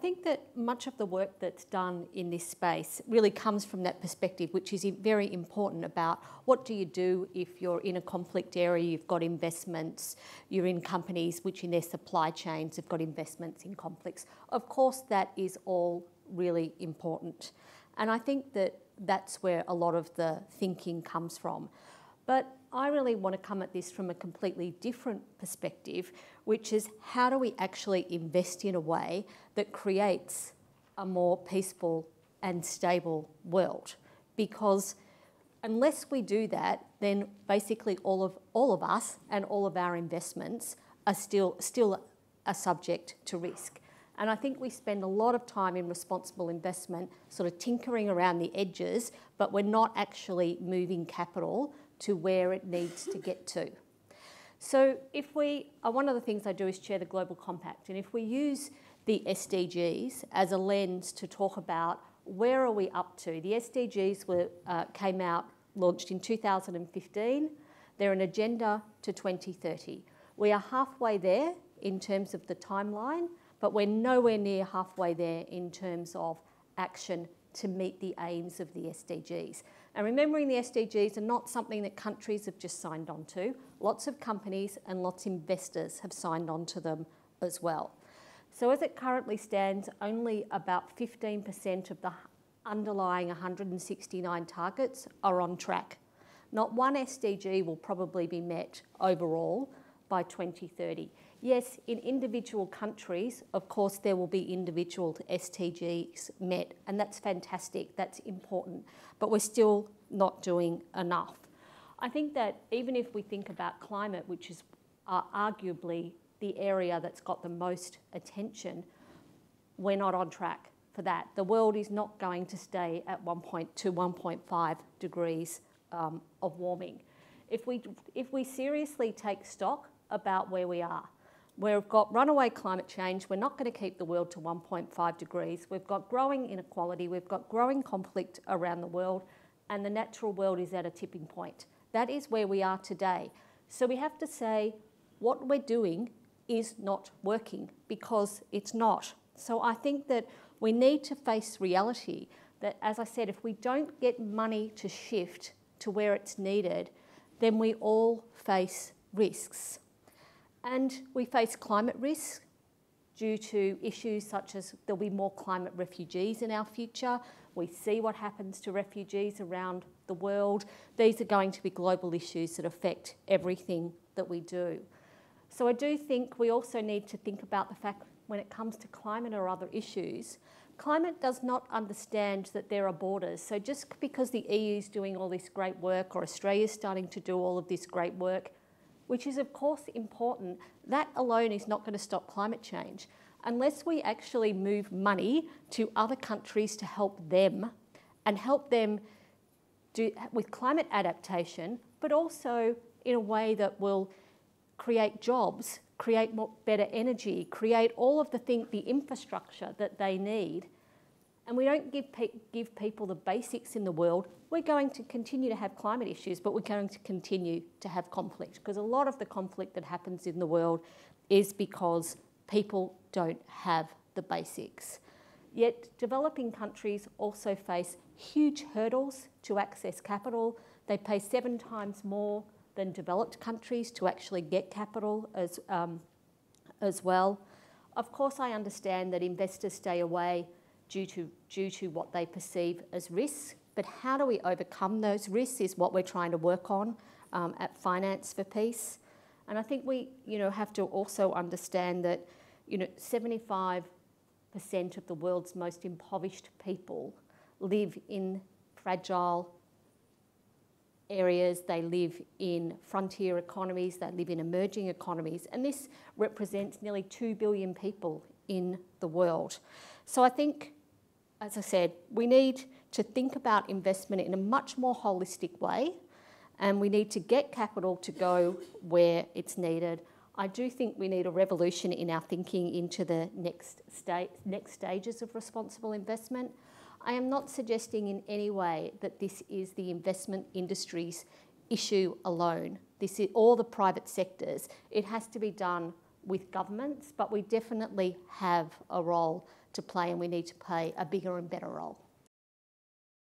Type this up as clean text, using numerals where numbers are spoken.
think that much of the work that's done in this space really comes from that perspective, which is very important about what do you do if you're in a conflict area, you've got investments, you're in companies which in their supply chains have got investments in conflicts. Of course, that is all really important. And I think that that's where a lot of the thinking comes from. But I really want to come at this from a completely different perspective, which is how do we actually invest in a way that creates a more peaceful and stable world? Because unless we do that, then basically all of us and all of our investments are still subject to risk. And I think we spend a lot of time in responsible investment sort of tinkering around the edges, but we're not actually moving capital to where it needs to get to. So one of the things I do is chair the Global Compact, and if we use the SDGs as a lens to talk about where are we up to. The SDGs launched in 2015. They're an agenda to 2030. We are halfway there in terms of the timeline, but we're nowhere near halfway there in terms of action to meet the aims of the SDGs. And remembering the SDGs are not something that countries have just signed on to. Lots of companies and lots of investors have signed on to them as well. So as it currently stands, only about 15% of the underlying 169 targets are on track. Not one SDG will probably be met overall by 2030. Yes, in individual countries, of course, there will be individual SDGs met, and that's fantastic, that's important, but we're still not doing enough. I think that even if we think about climate, which is arguably the area that's got the most attention, we're not on track for that. The world is not going to stay at 1.5 degrees of warming. If we seriously take stock about where we are, we've got runaway climate change. We're not going to keep the world to 1.5 degrees. We've got growing inequality. We've got growing conflict around the world, and the natural world is at a tipping point. That is where we are today. So we have to say what we're doing is not working, because it's not. So I think that we need to face reality that, as I said, if we don't get money to shift to where it's needed, then we all face risks. And we face climate risk due to issues such as there'll be more climate refugees in our future. We see what happens to refugees around the world. These are going to be global issues that affect everything that we do. So I do think we also need to think about the fact when it comes to climate or other issues, climate does not understand that there are borders. So just because the EU is doing all this great work or Australia is starting to do all of this great work, which is of course important, that alone is not going to stop climate change. Unless we actually move money to other countries to help them and help them with climate adaptation, but also in a way that will create jobs, create better energy, create all of the infrastructure that they need, and we don't give people the basics in the world, we're going to continue to have climate issues, but we're going to continue to have conflict, because a lot of the conflict that happens in the world is because people don't have the basics. Yet developing countries also face huge hurdles to access capital. They pay 7 times more than developed countries to actually get capital as well. Of course, I understand that investors stay away due to what they perceive as risks, but how do we overcome those risks is what we're trying to work on at Finance for Peace. And I think we have to also understand that 75% of the world's most impoverished people live in fragile areas, they live in frontier economies, they live in emerging economies, and this represents nearly 2 billion people in the world. So I think, as I said, we need to think about investment in a much more holistic way, and we need to get capital to go where it's needed. I do think we need a revolution in our thinking into the next stages of responsible investment. I am not suggesting in any way that this is the investment industry's issue alone. This is all the private sectors. It has to be done with governments, but we definitely have a role to play, and we need to play a bigger and better role.